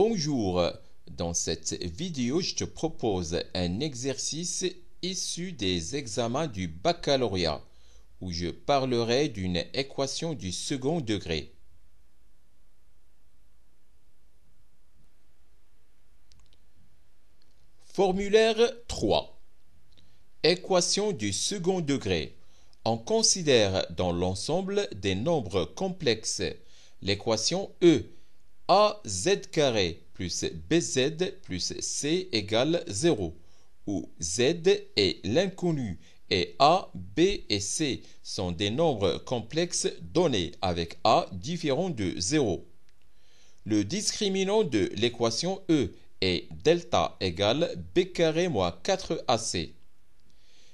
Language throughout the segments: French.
Bonjour, dans cette vidéo, je te propose un exercice issu des examens du baccalauréat où je parlerai d'une équation du second degré. Formulaire 3. Équation du second degré. On considère dans l'ensemble des nombres complexes l'équation E AZ carré plus BZ plus C égale 0, où Z est l'inconnu et A, B et C sont des nombres complexes donnés avec A différent de 0. Le discriminant de l'équation E est delta égale B carré moins 4AC.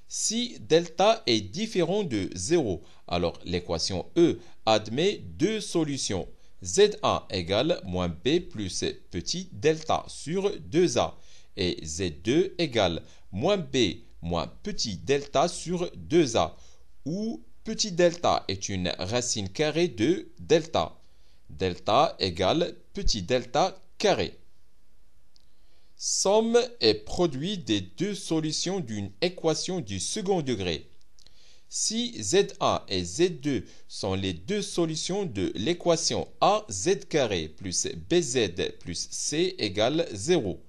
Si delta est différent de 0, alors l'équation E admet deux solutions. Z1 égale moins B plus petit delta sur 2A et Z2 égale moins B moins petit delta sur 2A, où petit delta est une racine carrée de delta. Delta égale petit delta carré. Somme et produit des deux solutions d'une équation du second degré. Si Z1 et Z2 sont les deux solutions de l'équation AZ carré plus BZ plus C égale 0,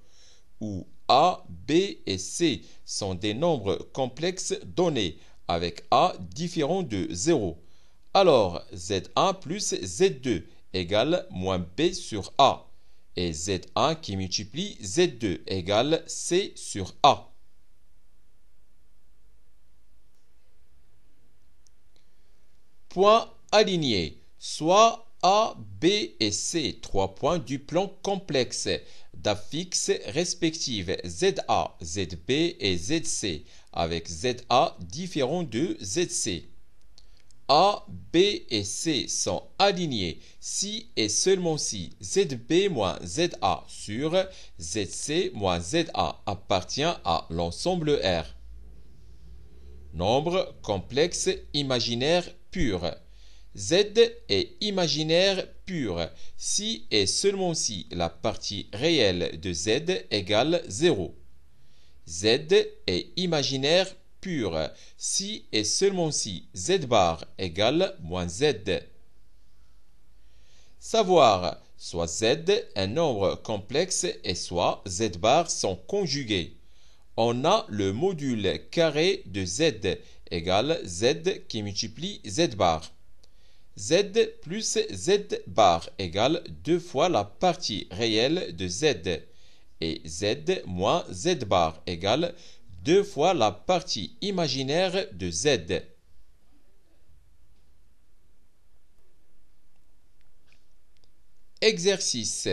où A, B et C sont des nombres complexes donnés avec A différent de 0, alors Z1 plus Z2 égale moins B sur A, et Z1 qui multiplie Z2 égale C sur A. Points alignés, soit A, B et C, 3 points du plan complexe d'affixes respectives ZA, ZB et ZC, avec ZA différent de ZC. A, B et C sont alignés si et seulement si ZB moins ZA sur ZC moins ZA appartient à l'ensemble R. Nombre complexe imaginaire pur. Z est imaginaire pur si et seulement si la partie réelle de Z égale 0. Z est imaginaire pur si et seulement si Z bar égale moins Z. Savoir, soit Z un nombre complexe et soit Z bar sont conjugués. On a le module carré de Z égale Z qui multiplie Z bar. Z plus Z bar égale 2 fois la partie réelle de Z, et Z moins Z bar égale 2 fois la partie imaginaire de Z. Exercice.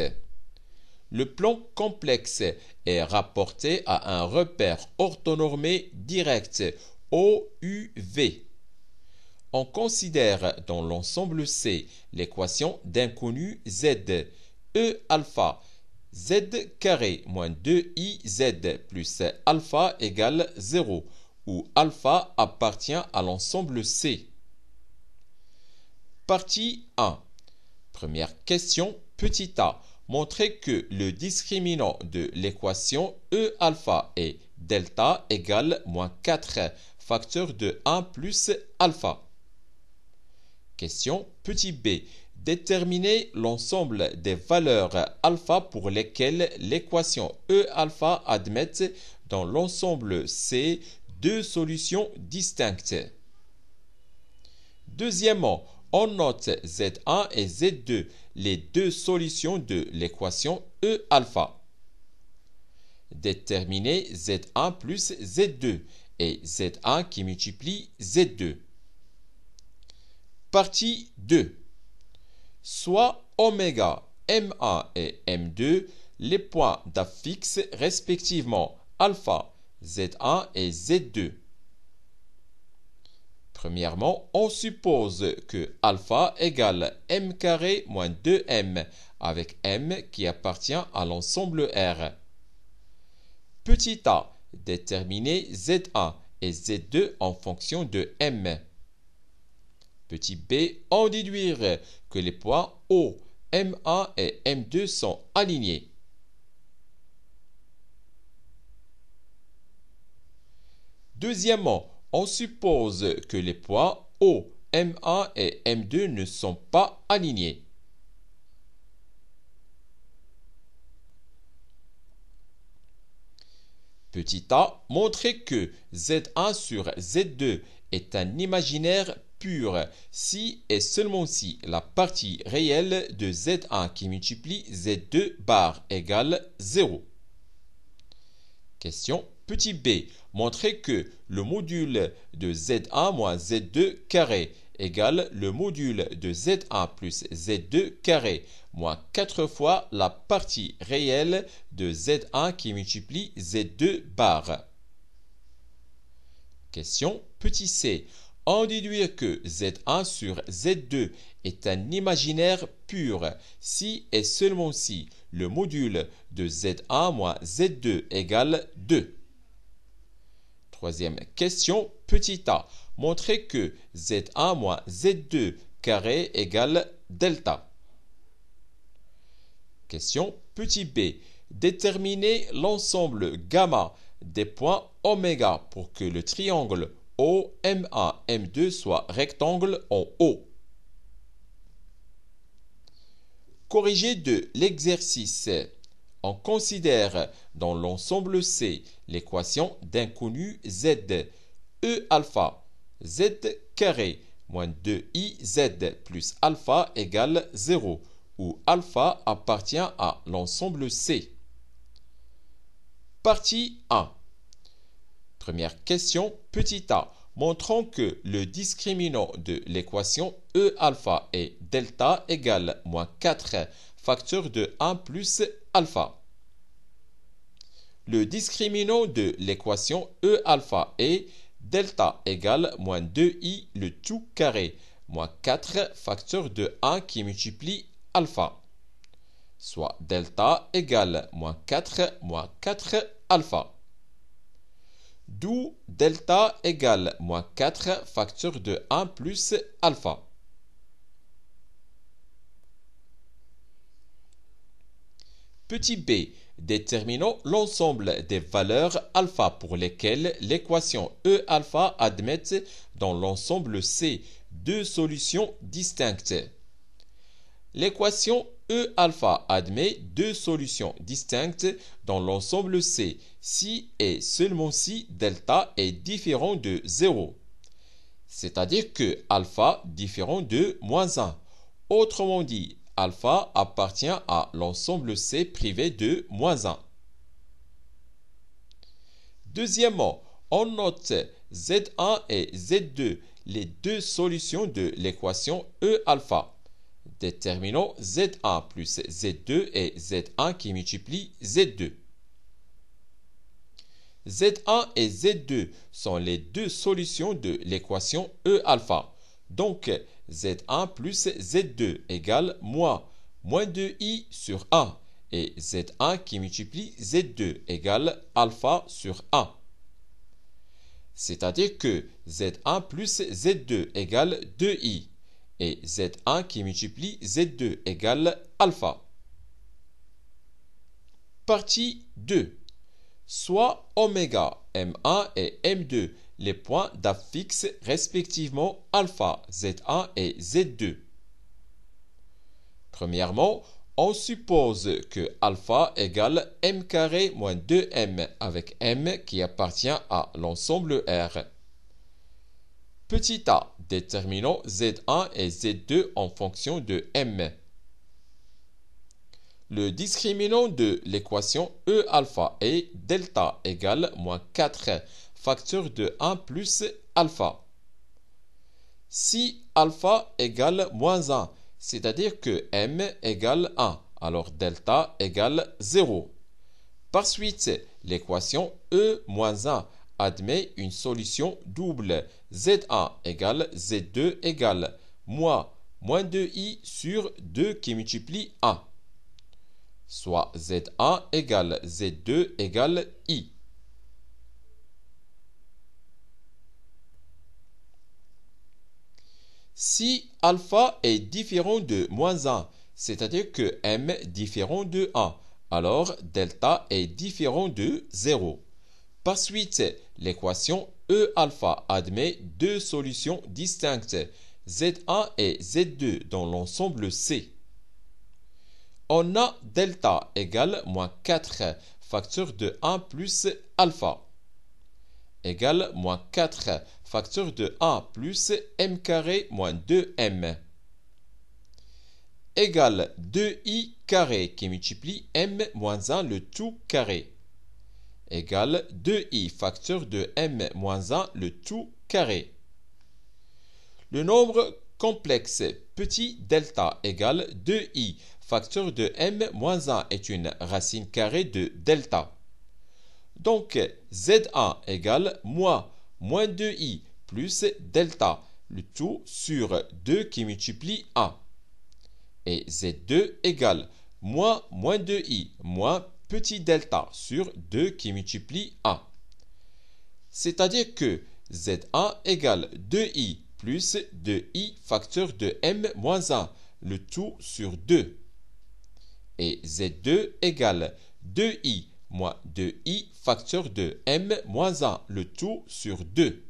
Le plan complexe est rapporté à un repère orthonormé direct OUV. On considère dans l'ensemble C l'équation d'inconnu Z, E alpha, Z carré moins 2IZ plus alpha égale 0, où alpha appartient à l'ensemble C. Partie 1. Première question, petit a. Montrer que le discriminant de l'équation E alpha est delta égale moins 4, facteur de 1 plus alpha. Question petit b. Déterminer l'ensemble des valeurs alpha pour lesquelles l'équation E alpha admet dans l'ensemble C deux solutions distinctes. Deuxièmement, on note Z1 et Z2, les deux solutions de l'équation E alpha. Déterminer Z1 plus Z2 et Z1 qui multiplie Z2. Partie 2. Soit oméga M1 et M2 les points d'affixe respectivement alpha, Z1 et Z2. Premièrement, on suppose que alpha égale M carré moins 2M avec M qui appartient à l'ensemble R. Petit a, déterminer Z1 et Z2 en fonction de M. Petit b, en déduire que les points O, M1 et M2 sont alignés. Deuxièmement, on suppose que les points O, M1 et M2 ne sont pas alignés. Petit a, montrer que Z1 sur Z2 est un imaginaire pur si et seulement si la partie réelle de Z1 qui multiplie Z2 bar égale 0. Question petit b. Montrer que le module de Z1 moins Z2 carré égale le module de Z1 plus Z2 carré moins 4 fois la partie réelle de Z1 qui multiplie Z2 bar. Question petit c. En déduire que Z1 sur Z2 est un imaginaire pur si et seulement si le module de Z1 moins Z2 égale 2. Troisième question, petit a. Montrer que Z1 moins Z2 carré égale delta. Question petit b. Déterminer l'ensemble gamma des points oméga pour que le triangle OM1, M2 soit rectangle en O. Corrigé de l'exercice. On considère dans l'ensemble C l'équation d'inconnu Z, E alpha, Z carré moins 2IZ plus alpha égale 0, où alpha appartient à l'ensemble C. Partie 1. Première question, petit a, montrant que le discriminant de l'équation E alpha est delta égale moins 4 facteur de 1 plus alpha. Le discriminant de l'équation E alpha est delta égale moins 2i le tout carré moins 4 facteur de 1 qui multiplie alpha, soit delta égale moins 4 alpha. D'où delta égale moins 4 facteur de 1 plus alpha. Petit b, déterminons l'ensemble des valeurs alpha pour lesquelles l'équation E alpha admet dans l'ensemble C deux solutions distinctes. L'équation E alpha admet deux solutions distinctes dans l'ensemble C si et seulement si delta est différent de 0. C'est-à-dire que alpha différent de moins 1. Autrement dit, alpha appartient à l'ensemble C privé de moins 1. Deuxièmement, on note Z1 et Z2, les deux solutions de l'équation E alpha. Déterminons Z1 plus Z2 et Z1 qui multiplie Z2. Z1 et Z2 sont les deux solutions de l'équation E alpha. Donc, Z1 plus Z2 égale moins 2i sur 1 et Z1 qui multiplie Z2 égale alpha sur 1. C'est-à-dire que Z1 plus Z2 égale 2i et Z1 qui multiplie Z2 égale alpha. Partie 2. Soit oméga M1 et M2, les points d'affix respectivement alpha, Z1 et Z2. Premièrement, on suppose que alpha égale m carré moins 2m avec m qui appartient à l'ensemble R. Petit a, déterminons Z1 et Z2 en fonction de m. Le discriminant de l'équation E alpha est delta égale moins 4 facteur de 1 plus alpha. Si alpha égale moins 1, c'est-à-dire que m égale 1, alors delta égale 0. Par suite, l'équation E moins 1 admet une solution double. Z1 égale Z2 égale moins 2i sur 2 qui multiplie 1. Soit Z1 égale Z2 égale I. Si alpha est différent de moins 1, c'est-à-dire que m différent de 1, alors delta est différent de 0. Par suite, l'équation E alpha admet deux solutions distinctes, Z1 et Z2 dans l'ensemble C. On a delta égale moins 4 facteur de 1 plus alpha égale moins 4 facteur de 1 plus m carré moins 2m égale 2i carré qui multiplie m moins 1 le tout carré égale 2i facteur de m moins 1 le tout carré. Le nombre complexe petit delta égale 2i facteur de m moins 1 est une racine carrée de delta. Donc Z1 égale moins 2i plus delta, le tout sur 2 qui multiplie 1. Et Z2 égale moins 2i moins petit delta sur 2 qui multiplie 1. C'est-à-dire que Z1 égale 2i plus 2i facteur de m moins 1, le tout sur 2. Et Z2 égale 2i moins 2i facteur de m moins 1, le tout sur 2.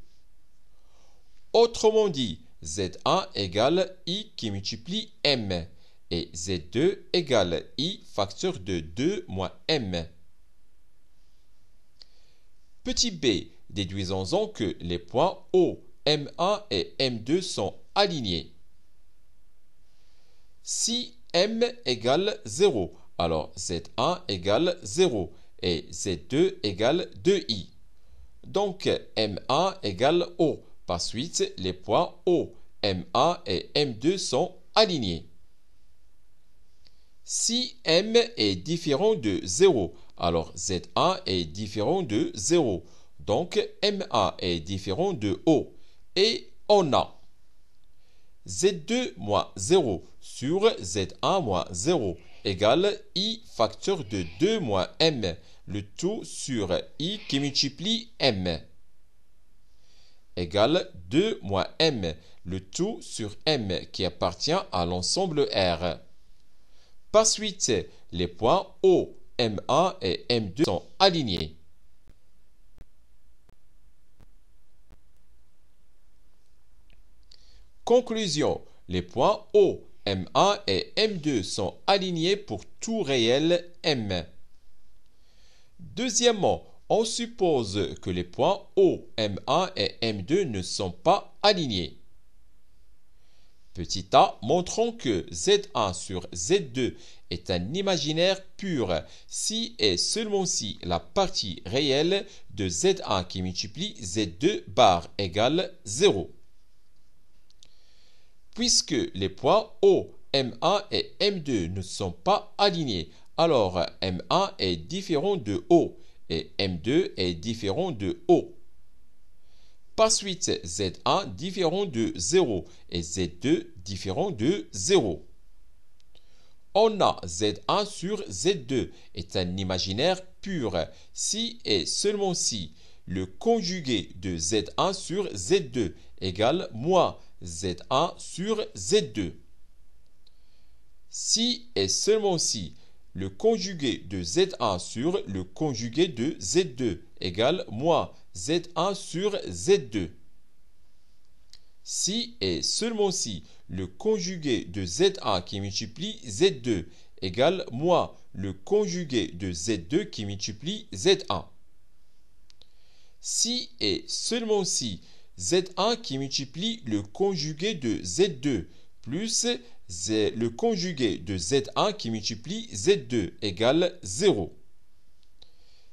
Autrement dit, Z1 égale i qui multiplie m et Z2 égale i facteur de 2 moins m. Petit b, déduisons-en que les points O, M1 et M2 sont alignés. Si m égale 0, alors Z1 égale 0 et Z2 égale 2i. Donc M1 égale O. Par suite, les points O, M1 et M2 sont alignés. Si m est différent de 0, alors Z1 est différent de 0. Donc M1 est différent de O. Et on a Z2 moins 0 sur Z1 moins 0 égale i facteur de 2 moins m, le tout sur i qui multiplie m, égale 2 moins m, le tout sur m qui appartient à l'ensemble R. Par suite, les points O, M1 et M2 sont alignés. Conclusion, les points O, M1 et M2 sont alignés pour tout réel M. Deuxièmement, on suppose que les points O, M1 et M2 ne sont pas alignés. Petit a, montrons que Z1 sur Z2 est un imaginaire pur si et seulement si la partie réelle de Z1 qui multiplie Z2 bar égale 0. Puisque les points O, M1 et M2 ne sont pas alignés, alors M1 est différent de O et M2 est différent de O. Par suite, Z1 différent de 0 et Z2 différent de 0. On a Z1 sur Z2 est un imaginaire pur si et seulement si le conjugué de Z1 sur Z2 égale moins Z1 sur Z2. Si et seulement si le conjugué de Z1 sur le conjugué de Z2 égale moins Z1 sur Z2. Si et seulement si le conjugué de Z1 qui multiplie Z2 égale moins le conjugué de Z2 qui multiplie Z1. Si et seulement si Z1 qui multiplie le conjugué de Z2 plus le conjugué de Z1 qui multiplie Z2 égale 0.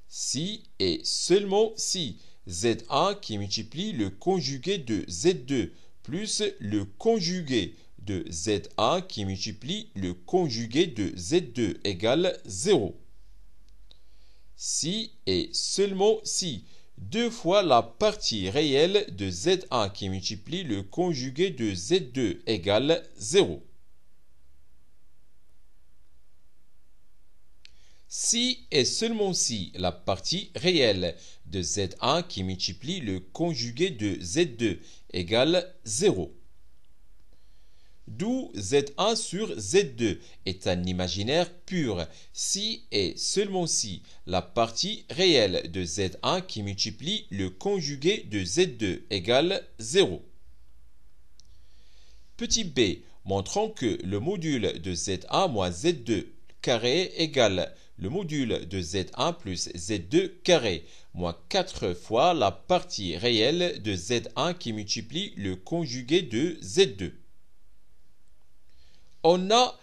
Si et seulement si Z1 qui multiplie le conjugué de Z2 plus le conjugué de Z1 qui multiplie le conjugué de Z2 égale 0. Si et seulement si 2 fois la partie réelle de Z1 qui multiplie le conjugué de Z2 égale 0. Si et seulement si la partie réelle de Z1 qui multiplie le conjugué de Z2 égale 0. d'où Z1 sur Z2 est un imaginaire pur si et seulement si la partie réelle de Z1 qui multiplie le conjugué de Z2 égale 0. Petit b, montrons que le module de Z1 moins Z2 carré égale le module de Z1 plus Z2 carré moins 4 fois la partie réelle de Z1 qui multiplie le conjugué de Z2. On a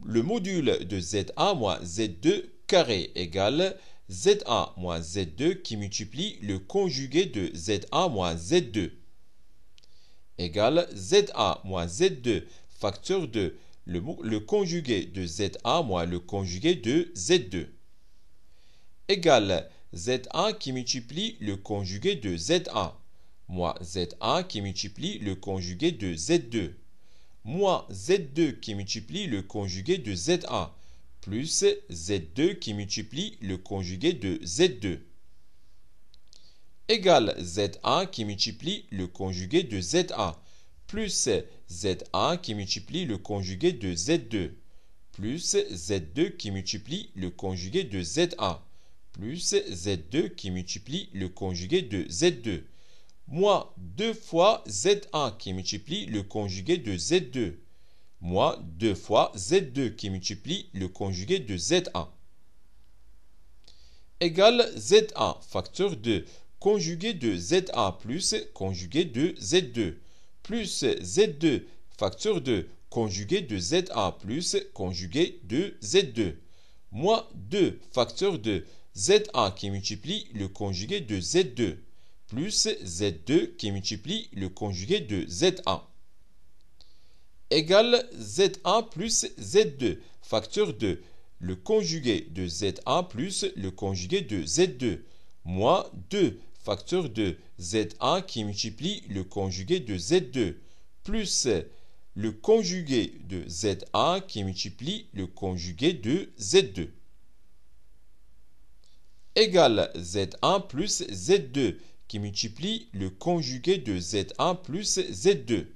le module de Z1 moins Z2 carré égale Z1 moins Z2 qui multiplie le conjugué de Z1 moins Z2 égale Z1 moins Z2 facteur de le conjugué de Z1 moins le conjugué de Z2 égale Z1 qui multiplie le conjugué de Z1 moins Z1 qui multiplie le conjugué de Z2 moins Z2 qui multiplie le conjugué de Z1 plus Z2 qui multiplie le conjugué de Z2 égale Z1 qui multiplie le conjugué de Z1 plus Z1 qui multiplie le conjugué de Z2 plus Z2 qui multiplie le conjugué de Z1 plus Z2 qui multiplie le conjugué de Z2 moins 2 fois Z1 qui multiplie le conjugué de Z2 moins 2 fois Z2 qui multiplie le conjugué de Z1 égale Z1 facteur de conjugué de Z1 plus conjugué de Z2 plus Z2 facteur de conjugué de Z1 plus conjugué de Z2 moins 2 facteur de Z1 qui multiplie le conjugué de Z2 plus Z2 qui multiplie le conjugué de Z1 égale Z1 plus Z2 facteur de le conjugué de Z1 plus le conjugué de Z2 moins 2 facteur de Z1 qui multiplie le conjugué de Z2 plus le conjugué de Z1 qui multiplie le conjugué de Z2 égale Z1 plus Z2 qui multiplie le conjugué de Z1 plus Z2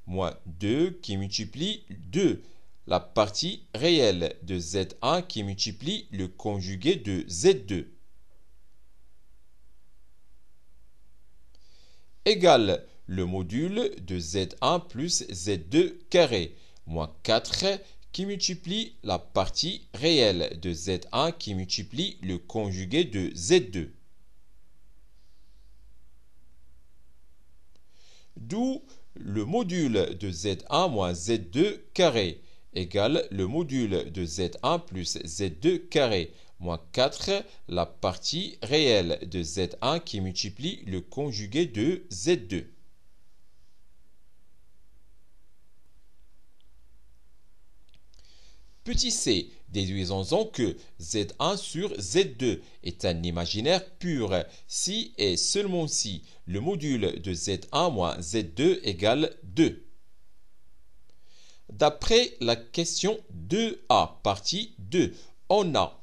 moins 2 qui multiplie 2 la partie réelle de Z1 qui multiplie le conjugué de Z2 égale le module de Z1 plus Z2 carré moins 4 qui multiplie la partie réelle de Z1 qui multiplie le conjugué de Z2. D'où le module de Z1 moins Z2 carré égale le module de Z1 plus Z2 carré moins 4 la partie réelle de Z1 qui multiplie le conjugué de Z2. Petit c, déduisons-en que Z1 sur Z2 est un imaginaire pur si et seulement si le module de Z1 moins Z2 égale 2. D'après la question 2a, partie 2, on a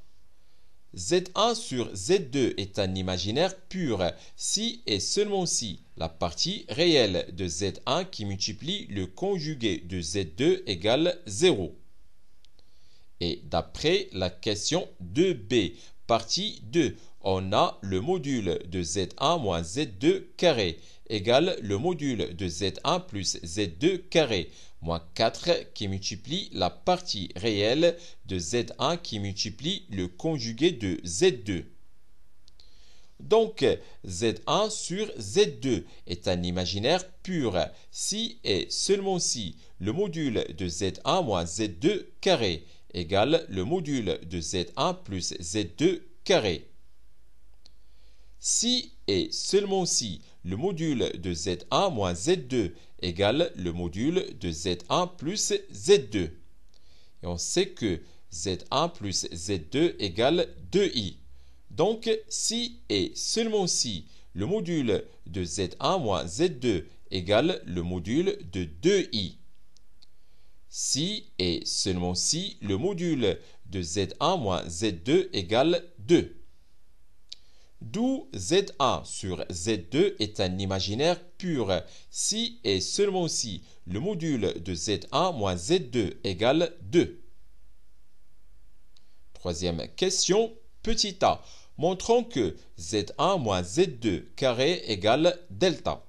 Z1 sur Z2 est un imaginaire pur si et seulement si la partie réelle de Z1 qui multiplie le conjugué de Z2 égale 0. Et d'après la question 2b, partie 2, on a le module de Z1 moins Z2 carré égale le module de Z1 plus Z2 carré moins 4 qui multiplie la partie réelle de Z1 qui multiplie le conjugué de Z2. Donc, Z1 sur Z2 est un imaginaire pur si et seulement si le module de Z1 moins Z2 carré égale le module de Z1 plus Z2 carré. Si et seulement si le module de Z1 moins Z2 égale le module de Z1 plus Z2. Et on sait que Z1 plus Z2 égale 2i. Donc, si et seulement si le module de Z1 moins Z2 égale le module de 2i. Si et seulement si le module de Z1 moins Z2 égale 2. d'où Z1 sur Z2 est un imaginaire pur si et seulement si le module de Z1 moins Z2 égale 2. Troisième question, petit a. Montrons que Z1 moins Z2 carré égale delta.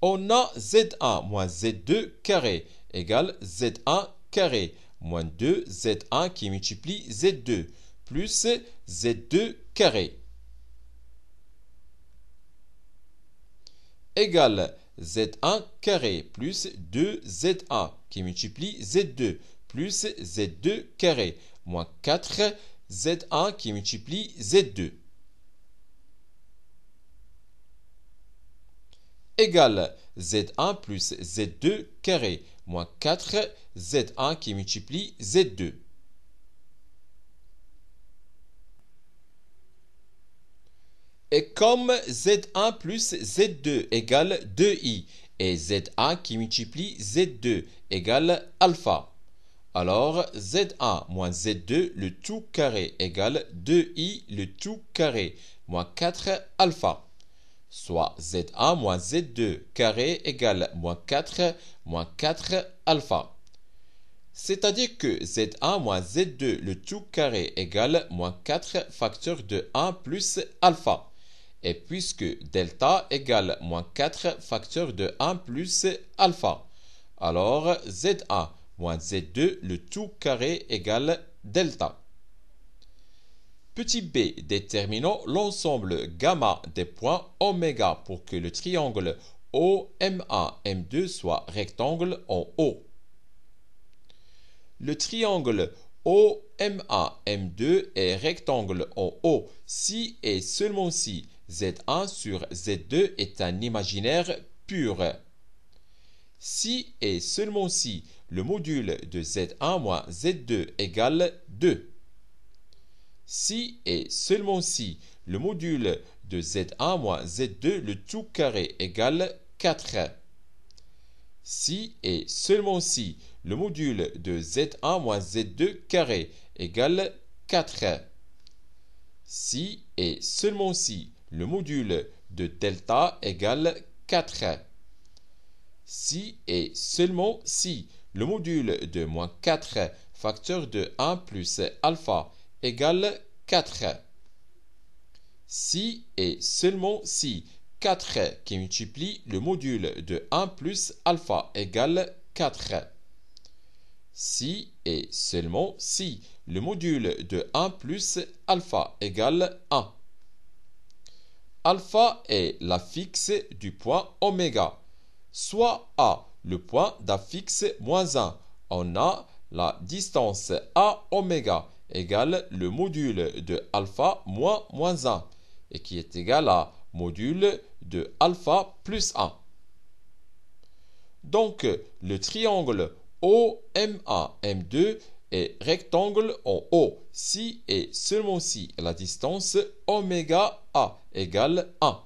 On a Z1 moins Z2 carré égale Z1 carré moins 2 Z1 qui multiplie Z2 plus Z2 carré égale Z1 carré plus 2 Z1 qui multiplie Z2 plus Z2 carré moins 4 Z1 qui multiplie Z2 égale Z1 plus Z2 carré moins 4 Z1 qui multiplie Z2. Et comme Z1 plus Z2 égale 2i et Z1 qui multiplie Z2 égale alpha, alors Z1 moins Z2 le tout carré égale 2i le tout carré moins 4 alpha. Soit Z1 moins Z2 carré égale moins 4 alpha. C'est-à-dire que Z1 moins Z2 le tout carré égale moins 4 facteur de 1 plus alpha. Et puisque delta égale moins 4 facteur de 1 plus alpha, alors Z1 moins Z2 le tout carré égale delta. Petit b, déterminons l'ensemble gamma des points oméga pour que le triangle OMA M2 soit rectangle en O. Le triangle OMA M2 est rectangle en O si et seulement si Z1 sur Z2 est un imaginaire pur. Si et seulement si le module de Z1 moins Z2 égale 2. Si et seulement si le module de Z1 moins Z2 le tout carré égale 4. Si et seulement si le module de Z1 moins Z2 carré égale 4. Si et seulement si le module de delta égale 4. Si et seulement si le module de moins 4 facteur de 1 plus alpha égale 4. Si et seulement si 4 qui multiplie le module de 1 plus alpha égale 4. Si et seulement si le module de 1 plus alpha égale 1. Alpha est l'affixe du point oméga, soit A, le point d'affixe moins 1. On a la distance A oméga égale le module de alpha moins 1 et qui est égal à module de alpha plus 1. Donc, le triangle OMA M2 est rectangle en O si et seulement si la distance oméga A égale 1.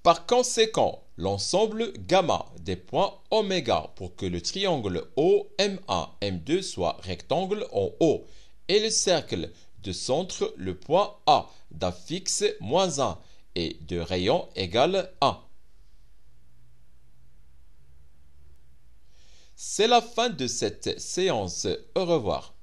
Par conséquent, l'ensemble gamma des points oméga pour que le triangle OMA M2 soit rectangle en O et le cercle de centre le point A d'affixe moins 1 et de rayon égale 1. C'est la fin de cette séance. Au revoir.